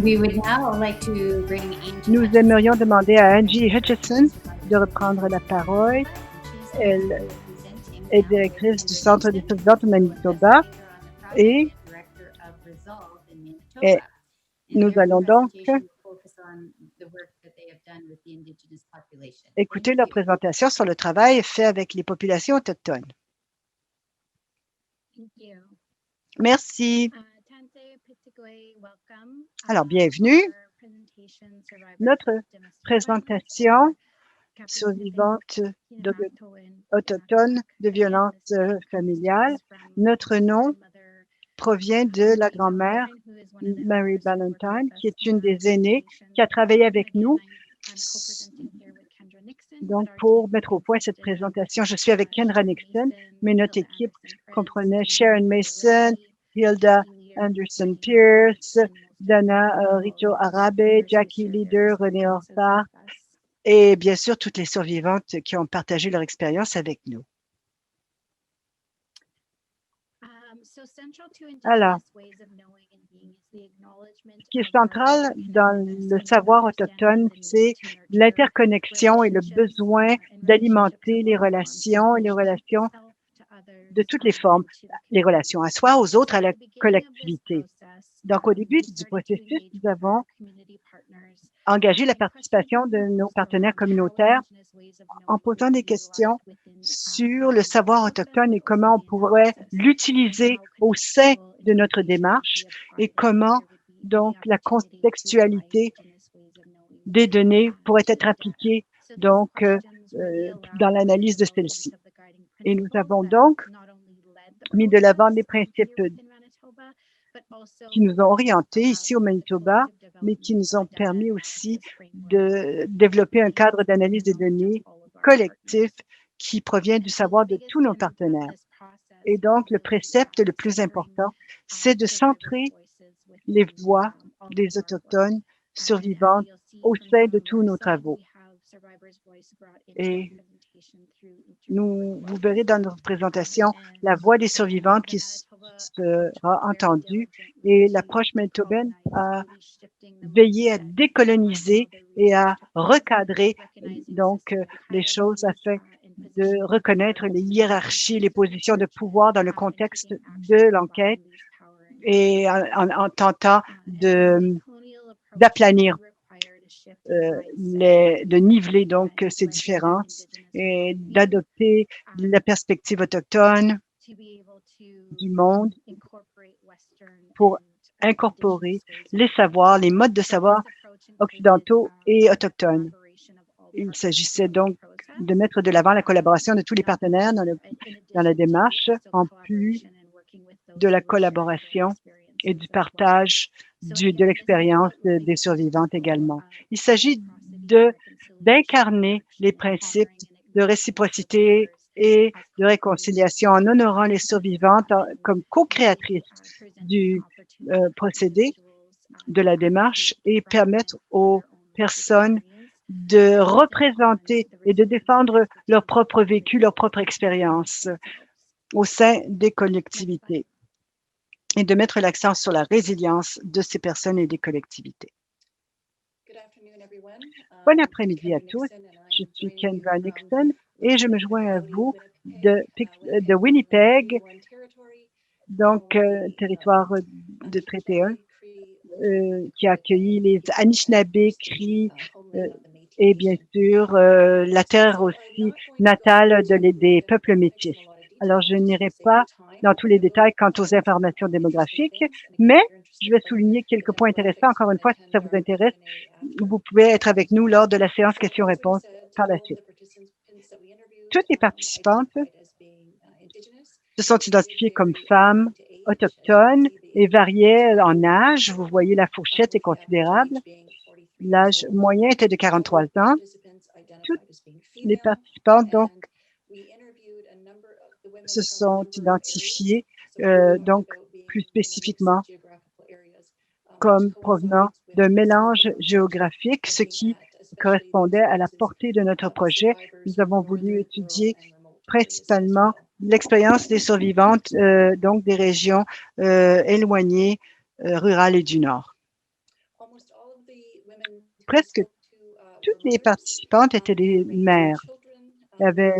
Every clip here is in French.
We would now like to bring Angie Nous aimerions demander à Angie Hutchison de reprendre la parole. Elle est directrice du Centre des survivantes au Manitoba et nous allons donc écouter leur présentation sur le travail fait avec les populations autochtones. Merci. Alors, bienvenue. Notre présentation survivante autochtone de violence familiale. Notre nom provient de la grand-mère Mary Ballantyne, qui est une des aînées, qui a travaillé avec nous. Donc, pour mettre au point cette présentation, je suis avec Kendra Nixon, mais notre équipe comprenait Sharon Mason, Hilda Anderson Pierce, Dana Rito Arabe, Jackie Leader, René Horta, et bien sûr toutes les survivantes qui ont partagé leur expérience avec nous. Alors, ce qui est central dans le savoir autochtone, c'est l'interconnexion et le besoin d'alimenter les relations de toutes les formes, les relations à soi, aux autres, à la collectivité. Donc, au début du processus, nous avons engagé la participation de nos partenaires communautaires en posant des questions sur le savoir autochtone et comment on pourrait l'utiliser au sein de notre démarche et comment donc la contextualité des données pourrait être appliquée donc dans l'analyse de celle-ci. Et nous avons donc mis de l'avant des principes qui nous ont orientés ici au Manitoba, mais qui nous ont permis aussi de développer un cadre d'analyse des données collectif qui provient du savoir de tous nos partenaires. Et donc, le précepte le plus important, c'est de centrer les voix des Autochtones survivantes au sein de tous nos travaux. Et vous verrez dans notre présentation la voix des survivantes qui sera entendue et l'approche manitobaine a veillé à décoloniser et à recadrer donc les choses afin de reconnaître les hiérarchies, les positions de pouvoir dans le contexte de l'enquête et en tentant d'aplanir de niveler donc ces différences et d'adopter la perspective autochtone du monde pour incorporer les savoirs, les modes de savoir occidentaux et autochtones. Il s'agissait donc de mettre de l'avant la collaboration de tous les partenaires dans la démarche, en plus de la collaboration et du partage de l'expérience des survivantes également. Il s'agit d'incarner les principes de réciprocité et de réconciliation en honorant les survivantes comme co-créatrices du procédé de la démarche et permettre aux personnes de représenter et de défendre leur propre vécu, leur propre expérience au sein des collectivités et de mettre l'accent sur la résilience de ces personnes et des collectivités. Bon après-midi à tous. Je suis Kendra Nixon et je me joins à vous de Winnipeg, donc territoire de Traité 1, qui a accueilli les Anishinaabe, Cris et bien sûr la terre aussi natale des peuples métis. Alors, je n'irai pas dans tous les détails quant aux informations démographiques, mais je vais souligner quelques points intéressants. Encore une fois, si ça vous intéresse, vous pouvez être avec nous lors de la séance questions-réponses par la suite. Toutes les participantes se sont identifiées comme femmes autochtones et variaient en âge. Vous voyez, la fourchette est considérable. L'âge moyen était de 43 ans. Toutes les participantes, donc, se sont identifiées, donc, plus spécifiquement, comme provenant d'un mélange géographique, ce qui correspondait à la portée de notre projet. Nous avons voulu étudier principalement l'expérience des survivantes, donc des régions éloignées, rurales et du Nord. presque toutes les participantes étaient des mères. Il y avait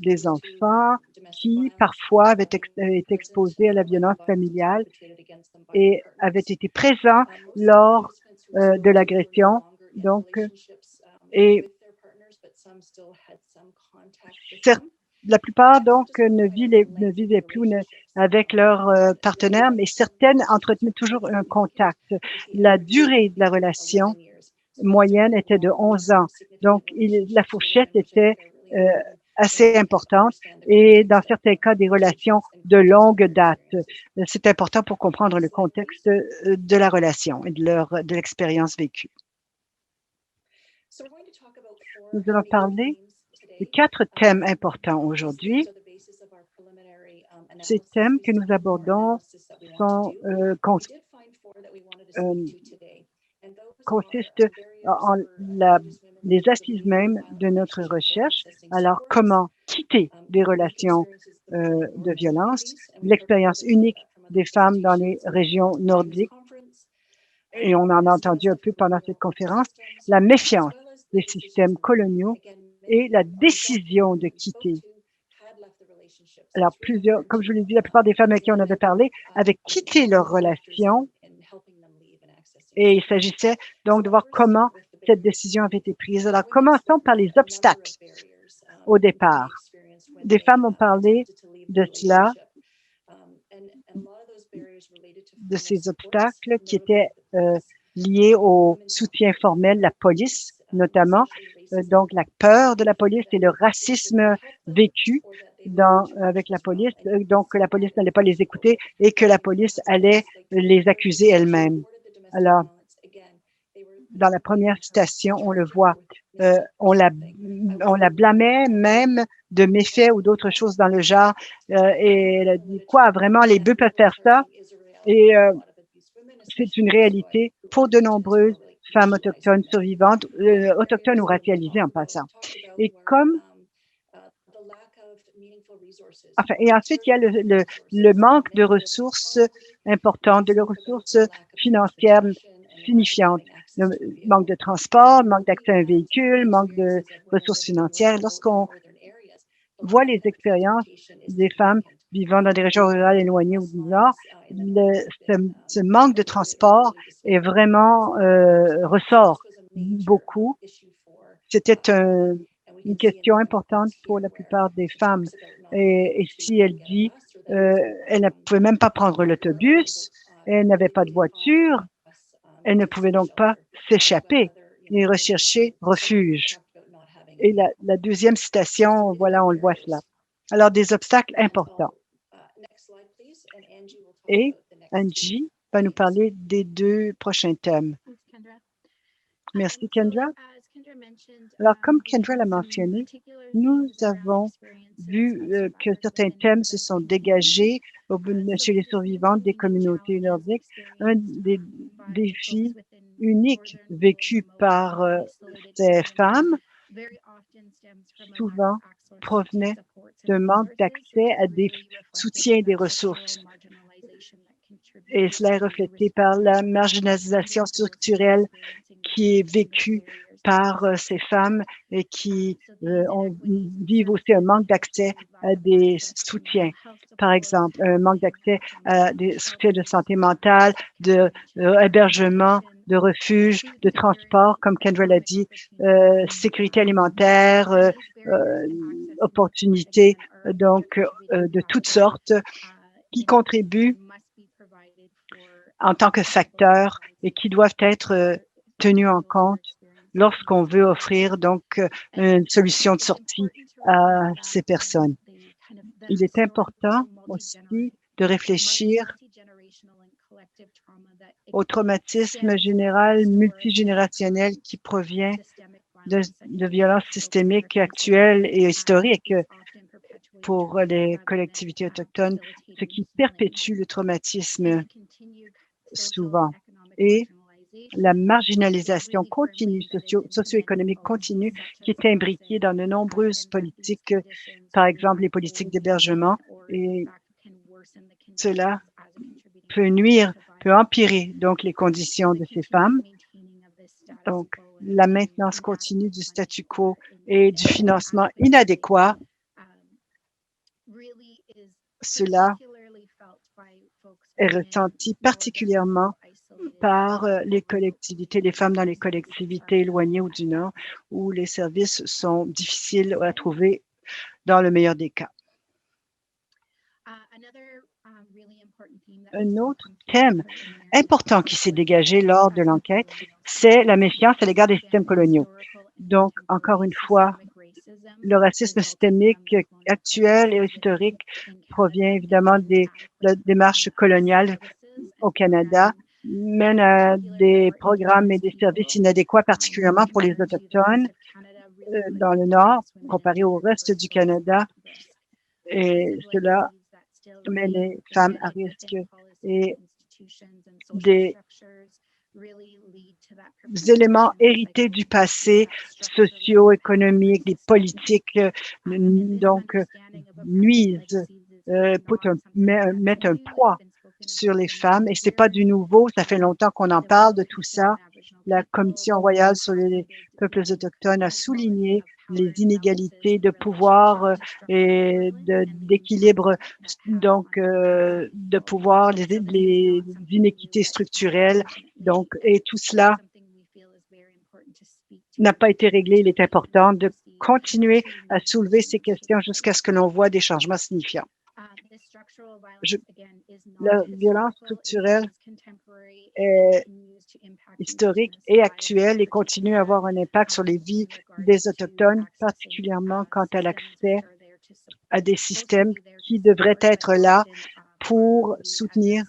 des enfants qui parfois avaient été exposés à la violence familiale et avaient été présents lors de l'agression. Donc, et la plupart donc ne vivaient plus avec leur partenaire, mais certaines entretenaient toujours un contact. La durée de la relation moyenne était de 11 ans. Donc, la fourchette était assez importante et dans certains cas, des relations de longue date. C'est important pour comprendre le contexte de la relation et de l'expérience vécue. Nous allons parler de 4 thèmes importants aujourd'hui. Ces thèmes que nous abordons consistent en les assises mêmes de notre recherche. Alors, comment quitter des relations de violence, l'expérience unique des femmes dans les régions nordiques, et on en a entendu un peu pendant cette conférence, la méfiance des systèmes coloniaux et la décision de quitter. Alors, comme je vous l'ai dit, la plupart des femmes à qui on avait parlé avaient quitté leur relation et il s'agissait donc de voir comment cette décision avait été prise. Alors, commençons par les obstacles au départ. Des femmes ont parlé de cela, de ces obstacles qui étaient liés au soutien formel, la police notamment, donc la peur de la police et le racisme vécu avec la police, donc que la police n'allait pas les écouter et que la police allait les accuser elle-même. Alors, dans la première citation, on le voit, on la blâmait même de méfaits ou d'autres choses dans le genre. Et elle a dit, quoi, vraiment, les bœufs peuvent faire ça? Et c'est une réalité pour de nombreuses femmes autochtones survivantes, autochtones ou racialisées en passant. Et et ensuite, il y a le manque de ressources importantes, de ressources financières signifiantes. Le manque de transport, manque d'accès à un véhicule, manque de ressources financières. Lorsqu'on voit les expériences des femmes vivant dans des régions rurales éloignées ou du Nord, ce manque de transport est vraiment ressort beaucoup. C'était une question importante pour la plupart des femmes. Et si elle dit, elle ne pouvait même pas prendre l'autobus, elle n'avait pas de voiture, elle ne pouvait donc pas s'échapper et rechercher refuge. Et la deuxième citation, voilà, on le voit cela. Alors, des obstacles importants. Et Angie va nous parler des 2 prochains thèmes. Merci, Kendra. Alors, comme Kendra l'a mentionné, nous avons vu que certains thèmes se sont dégagés chez les survivantes des communautés nordiques. Un des défis uniques vécus par ces femmes souvent provenait d'un manque d'accès à des soutiens et des ressources. Et cela est reflété par la marginalisation structurelle qui est vécue par ces femmes et qui vivent aussi un manque d'accès à des soutiens. Par exemple, un manque d'accès à des soutiens de santé mentale, d'hébergement, de refuge, de transport, comme Kendra l'a dit, sécurité alimentaire, opportunités, donc de toutes sortes, qui contribuent en tant que facteurs et qui doivent être tenus en compte lorsqu'on veut offrir donc une solution de sortie à ces personnes. Il est important aussi de réfléchir au traumatisme général multigénérationnel qui provient de violences systémiques actuelles et historiques pour les collectivités autochtones, ce qui perpétue le traumatisme souvent. Et la marginalisation continue, socio-économique continue, qui est imbriquée dans de nombreuses politiques, par exemple les politiques d'hébergement, et cela peut nuire, peut empirer donc les conditions de ces femmes Donc, la maintenance continue du statu quo et du financement inadéquat, cela est ressenti particulièrement par les collectivités, les femmes dans les collectivités éloignées ou du Nord, où les services sont difficiles à trouver dans le meilleur des cas. Un autre thème important qui s'est dégagé lors de l'enquête, c'est la méfiance à l'égard des systèmes coloniaux. Donc, encore une fois, le racisme systémique actuel et historique provient évidemment de la démarche coloniale au Canada, mène à des programmes et des services inadéquats, particulièrement pour les Autochtones dans le Nord, comparé au reste du Canada. Et cela met les femmes à risque et des éléments hérités du passé, socio-économiques et politiques, donc nuisent, mettent un poids sur les femmes. Et c'est pas du nouveau, ça fait longtemps qu'on en parle de tout ça. La Commission royale sur les peuples autochtones a souligné les inégalités de pouvoir et d'équilibre, donc de pouvoir, les inéquités structurelles. Donc, et tout cela n'a pas été réglé. Il est important de continuer à soulever ces questions jusqu'à ce que l'on voit des changements signifiants. La violence structurelle est historique et actuelle et continue à avoir un impact sur les vies des Autochtones, particulièrement quant à l'accès à des systèmes qui devraient être là pour soutenir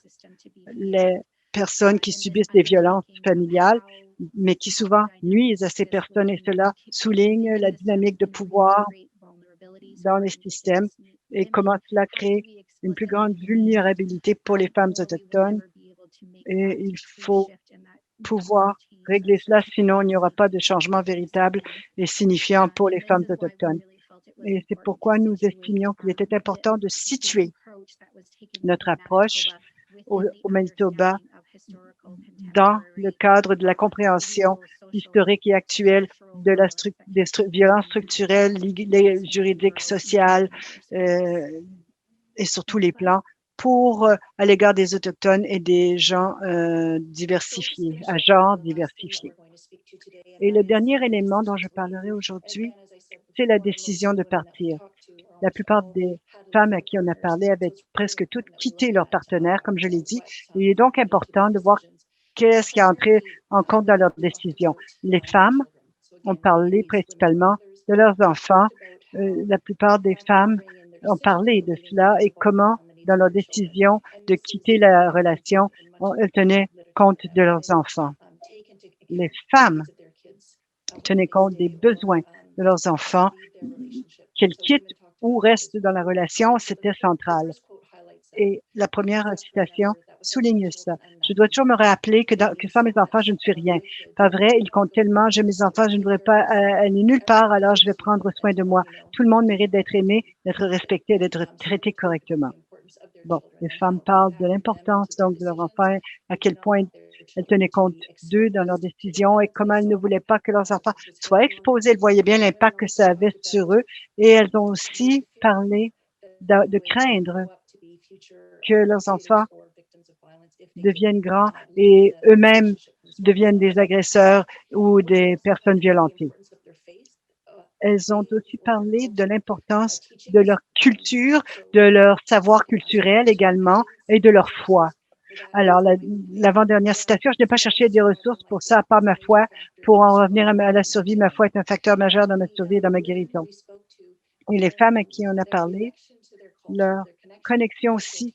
les personnes qui subissent des violences familiales, mais qui souvent nuisent à ces personnes, et cela souligne la dynamique de pouvoir dans les systèmes et comment cela crée une plus grande vulnérabilité pour les femmes autochtones. Et il faut pouvoir régler cela, sinon il n'y aura pas de changement véritable et signifiant pour les femmes autochtones. Et c'est pourquoi nous estimions qu'il était important de situer notre approche au Manitoba dans le cadre de la compréhension historique et actuelle de des violences structurelles, juridiques, sociales et sur tous les plans pour à l'égard des Autochtones et des gens diversifiés, à genres diversifiés. Et le dernier élément dont je parlerai aujourd'hui, c'est la décision de partir. La plupart des femmes à qui on a parlé avaient presque toutes quitté leur partenaire, comme je l'ai dit. Il est donc important de voir qu'est-ce qui a entré en compte dans leur décision. Les femmes ont parlé principalement de leurs enfants. La plupart des femmes ont parlé de cela et comment, dans leur décision de quitter la relation, elles tenaient compte de leurs enfants. Les femmes tenaient compte des besoins de leurs enfants, qu'elles quittent ou restent dans la relation, c'était central. Et la première citation souligne ça. Je dois toujours me rappeler que sans mes enfants, je ne suis rien. Pas vrai, ils comptent tellement, j'ai mes enfants, je ne voudrais pas aller nulle part, alors je vais prendre soin de moi. Tout le monde mérite d'être aimé, d'être respecté, d'être traité correctement. Bon, les femmes parlent de l'importance donc de leurs enfants, à quel point elles tenaient compte d'eux dans leurs décisions et comment elles ne voulaient pas que leurs enfants soient exposés. Elles voyaient bien l'impact que ça avait sur eux et elles ont aussi parlé de craindre que leurs enfants deviennent grands et eux-mêmes deviennent des agresseurs ou des personnes violentées. Elles ont aussi parlé de l'importance de leur culture, de leur savoir culturel également et de leur foi. Alors, l'avant-dernière citation, je n'ai pas cherché des ressources pour ça, à part ma foi. Pour en revenir à la survie, ma foi est un facteur majeur dans ma survie et dans ma guérison. Et les femmes à qui on a parlé, leur connexion aussi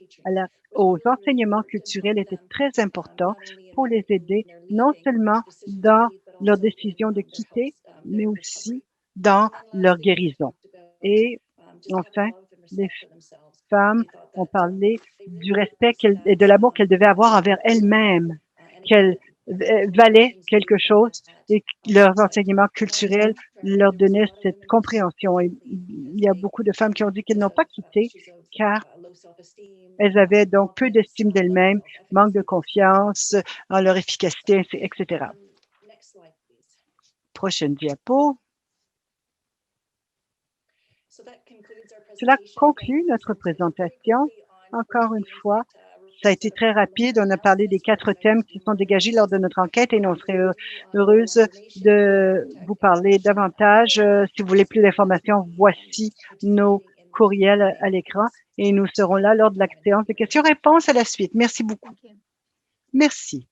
aux enseignements culturels était très important pour les aider, non seulement dans leur décision de quitter, mais aussi dans leur guérison. Et enfin, les femmes ont parlé du respect et de l'amour qu'elles devaient avoir envers elles-mêmes, qu'elles valaient quelque chose et que leurs enseignements culturels leur donnaient cette compréhension. Et il y a beaucoup de femmes qui ont dit qu'elles n'ont pas quitté car elles avaient donc peu d'estime d'elles-mêmes, manque de confiance en leur efficacité, etc. Prochaine diapo. Cela conclut notre présentation. Encore une fois, ça a été très rapide. On a parlé des 4 thèmes qui sont dégagés lors de notre enquête et on serait heureuse de vous parler davantage. Si vous voulez plus d'informations, voici nos courriels à l'écran et nous serons là lors de la séance de questions-réponses à la suite. Merci beaucoup. Merci.